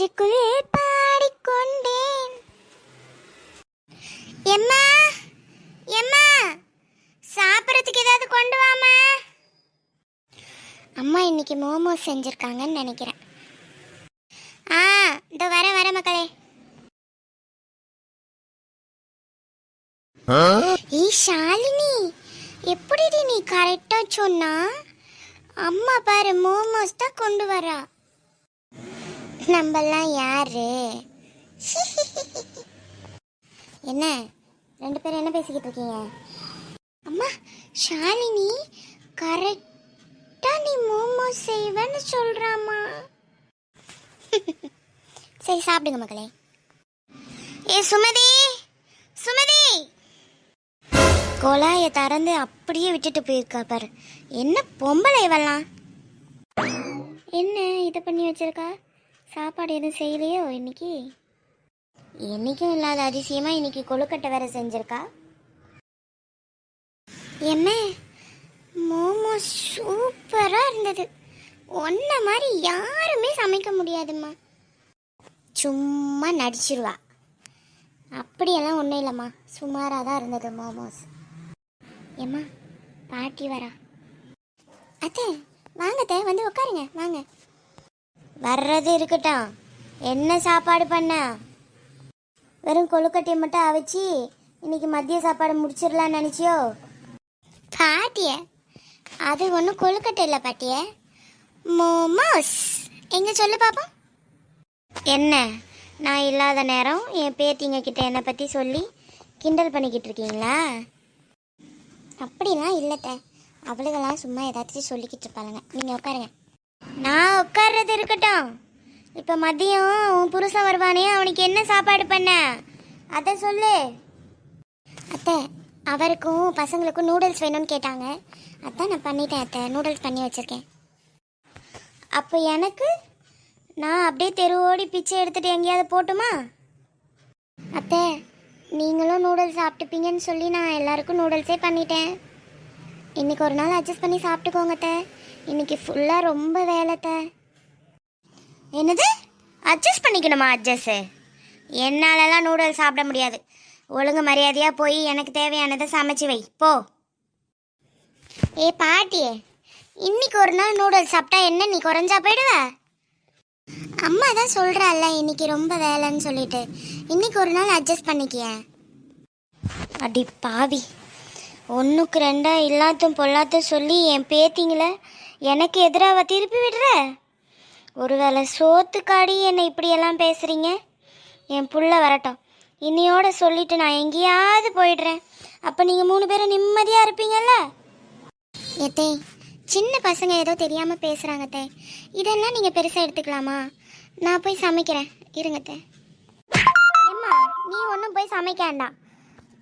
நெஞ்சுக்குள் பாடிக்கொண்டேன். எம்மா எம்மா, சாப்பிட்றதுக்கு ஏதாவது கொண்டு வாமா. அம்மா இன்னைக்கு மோமோஸ் செஞ்சுருக்காங்கன்னு நினைக்கிறேன். இதோ வர மக்களே. ஷாலினி, எப்படி நீ கரெக்டா சொன்னா? அம்மா பாரு, மோமோஸ் தான் கொண்டு வரா. நம்மெல்லாம் யாரு? என்ன ரெண்டு பேரும் என்ன பேசிக்கிட்டு இருக்கீங்க? அம்மா, ஷாலினி கரெக்டா நீ மோமோஸ் செய்வேன்னு சொல்றாமா. சரி சாப்பிடுங்க மக்களே. ஏ சுமதி, சுமதி, குழாயை திறந்து அப்படியே விட்டுட்டு போயிருக்கா பாரு. என்ன பொம்பளை இவெல்லாம்? என்ன இதை பண்ணி வச்சிருக்கா? சாப்பாடு எதுவும் செய்யலையோ இன்னைக்கு? என்னைக்கும் இல்லாத அதிசயமா இன்னைக்கு கொழுக்கட்டை வேற செஞ்சிருக்கா. என்ன மோமோஸ் சூப்பரா இருந்தது. ஒன்ன மாதிரி யாருமே சமைக்க முடியாதும்மா. சும்மா நடிச்சிருவா. அப்படியெல்லாம் ஒன்றும் இல்லைம்மா, சுமாராக தான் இருந்தது மோமோஸ். ஏம்மா பாட்டி வரா. அத்தை வாங்கத்தை, வந்து உட்காருங்க வாங்க. வர்றது இருக்கட்டும், என்ன சாப்பாடு பண்ண? வெறும் கொழுக்கட்டையை மட்டும் அவிச்சு இன்னைக்கு மதிய சாப்பாடு முடிச்சிடலான்னு நினச்சியோ? பாட்டிய அது ஒன்றும் கொழுக்கட்டை இல்லை பாட்டிய, மோமோஸ். எங்க சொல்லு பாப்போம். என்ன நான் இல்லாத நேரம் என் பேத்திங்க கிட்ட என்னை பற்றி சொல்லி கிண்டல் பண்ணிக்கிட்டு இருக்கீங்களா? அப்படிலாம் இல்லைத்த, அவளுகெல்லாம் சும்மா ஏதாச்சும் சொல்லிக்கிட்டு இருப்பாளுங்க. நீங்கள் உட்காருங்க. நான் உட்கார்றது இருக்கட்டும், இப்போ மதியம் உன் புருஷன் வருவானே, அவனுக்கு என்ன சாப்பாடு பண்ண அதை சொல்லு. அத்தை, அவருக்கும் பசங்களுக்கும் நூடுல்ஸ் வேணும்னு கேட்டாங்க, அதான் நான் பண்ணிட்டேன் அத்தை, நூடுல்ஸ் பண்ணி வச்சுருக்கேன். அப்போ எனக்கு நான் அப்படியே தெருவோடி பிச்சை எடுத்துகிட்டு எங்கேயாவது போட்டுமா? அத்தை, நீங்களும் நூடுல்ஸ் சாப்பிட்டுப்பீங்கன்னு சொல்லி நான் எல்லாருக்கும் நூடுல்ஸே பண்ணிட்டேன். இன்றைக்கி ஒரு நாள் அட்ஜஸ்ட் பண்ணி சாப்பிட்டுக்கோங்க அத்தை, இன்றைக்கி ஃபுல்லாக ரொம்ப வேலைத்த. என்னது அட்ஜஸ்ட் பண்ணிக்கணுமா? அட்ஜஸ்ட்டு என்னாலலாம் நூடுல்ஸ் சாப்பிட முடியாது. ஒழுங்கு மரியாதையாக போய் எனக்கு தேவையானதை சமைச்சு வை போ. ஏ பாட்டியே, இன்னைக்கு ஒரு நாள் நூடுல்ஸ் சாப்பிட்டா என்ன நீ குறைஞ்சா போயிடுவ? அம்மா தான் சொல்கிறாள்ல இன்னைக்கு ரொம்ப வேலைன்னு சொல்லிட்டு, இன்னைக்கு ஒரு நாள் அட்ஜஸ்ட் பண்ணிக்கிய. அடி பாவி, ஒன்றுக்கு ரெண்டா இல்லாத்தும் பொல்லாத்தும் சொல்லி என் பேத்திங்களை எனக்கு எதிராக திருப்பி விடுற. ஒருவேளை சோத்துக்காடி என்னை இப்படியெல்லாம் பேசுகிறீங்க? என் புள்ள வரட்டும், இன்னையோட சொல்லிட்டு நான் எங்கேயாவது போயிடுறேன். அப்போ நீங்கள் 3 பேரும் நிம்மதியாக இருப்பீங்கல்ல? ஏத்தே, சின்ன பசங்க ஏதோ தெரியாமல் பேசுகிறாங்கத்தே, இதெல்லாம் நீங்கள் பெருசாக எடுத்துக்கலாமா? நான் போய் சமைக்கிறேன் இருங்கத்தே. ஏம்மா, நீ ஒன்றும் போய் சமைக்க வேண்டாம்.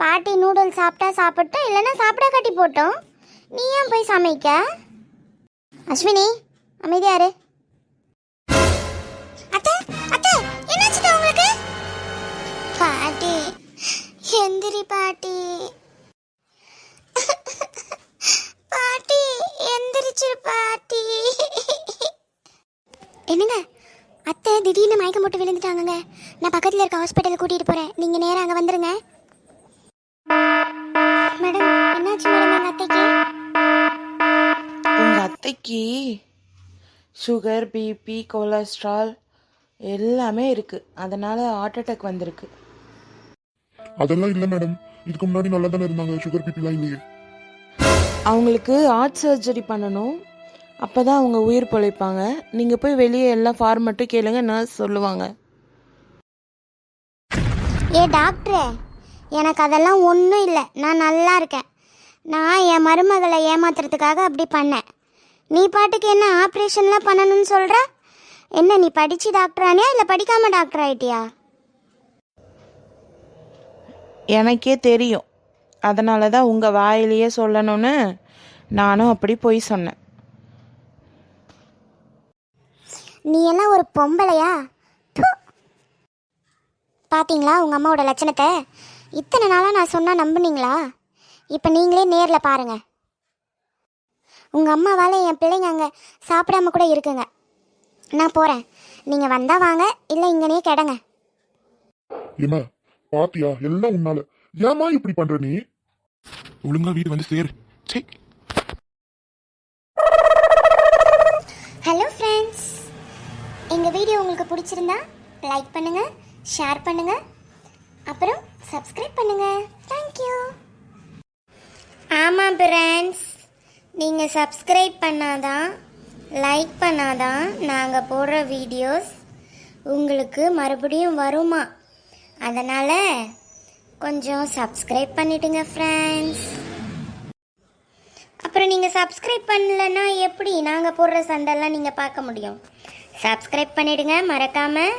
பாட்டி நூடுல்ஸ் சாப்பிட்டா சாப்பிட்டோம், இல்லைன்னா சாப்பிட கட்டி போட்டோம். நீ ஏன் போய் சமைக்க? அஸ்வினி அமைதியாரு. அத்தை அத்தை, என்னாச்சுட்டா உங்களுக்கு? பாட்டி எந்திரி பாட்டி. பாட்டி எந்திரிச்சு பாட்டி. என்னங்க அத்தை திடீர்னு மயக்கம் போட்டு விழுந்துட்டாங்கங்க. நான் பக்கத்தில் இருக்க ஹாஸ்பிட்டல் கூட்டிகிட்டு போகிறேன், நீங்கள் நேராக அங்கே வந்துடுங்க. மேடம் என்னாச்சு மேடம்? எங்கள் அத்தைக்கு உங்கள் அத்தைக்கு சுகர், பிபி, கொலஸ்ட்ரால் எல்லாமே இருக்குது, அதனால் ஹார்ட் அட்டாக் வந்திருக்கு. அதெல்லாம் இல்லை மேடம், இதுக்கு முன்னாடி நல்லா தானே இருந்தாங்க, சுகர் பிபிலாம் இல்லையே. அவங்களுக்கு ஹார்ட் சர்ஜரி பண்ணணும், அப்போ தான் அவங்க உயிர் பிழைப்பாங்க. நீங்கள் போய் வெளியே எல்லாம் ஃபார்மட்டும் கேளுங்க, நர்ஸ் சொல்லுவாங்க. ஏ டாக்டரே, எனக்கு அதெல்லாம் ஒன்றும் இல்லை, நான் நல்லா இருக்கேன். நான் என் மருமகளை ஏமாத்துறதுக்காக அப்படி பண்ணேன். நீ பாட்டுக்கு என்ன ஆப்ரேஷன்லாம் பண்ணணும்னு சொல்கிற? என்ன நீ படித்து டாக்டரானியா இல்லை படிக்காமல் டாக்டர் ஆகிட்டியா? எனக்கே தெரியும், அதனால தான் உங்கள் வாயிலேயே சொல்லணும்னு நானும் அப்படி போய் சொன்னேன். நீ எல்லாம் ஒரு பொம்பளையா? பார்த்தீங்களா உங்கள் அம்மாவோட லட்சணத்தை? இத்தனை நாளாக நான் சொன்னால் நம்புனீங்களா? இப்போ நீங்களே நேரில் பாருங்கள். உங்கள் அம்மாவால் என் பிள்ளைங்க அங்கே சாப்பிடாம கூட இருக்குங்க. நான் போகிறேன், நீங்கள் வந்தால் வாங்க, இல்லை இங்கனே கிடங்க. ஏமா பாத்தியா எல்லாம் உன்னால. ஏமா இப்படி பண்ற நீ? ஒழுங்கா வீடு வந்து சேரு. சே. ஹலோ ஃப்ரெண்ட்ஸ், எங்கள் வீடியோ உங்களுக்கு பிடிச்சிருந்தா லைக் பண்ணுங்கள், ஷேர் பண்ணுங்கள், அப்புறம் சப்ஸ்கிரைப் பண்ணுங்கள். தேங்க்யூ. ஆமாம் ஃப்ரெண்ட்ஸ், நீங்கள் சப்ஸ்கிரைப் பண்ணாதான், லைக் பண்ணாதான் நாங்கள் போடுற வீடியோஸ் உங்களுக்கு மறுபடியும் வருமா. அதனால் கொஞ்சம் சப்ஸ்கிரைப் பண்ணிவிடுங்க ஃப்ரெண்ட்ஸ். அப்புறம் நீங்கள் சப்ஸ்கிரைப் பண்ணலைன்னா எப்படி நாங்கள் போடுற சண்டெல்லாம் நீங்கள் பார்க்க முடியும்? சப்ஸ்கிரைப் பண்ணிவிடுங்க மறக்காமல்.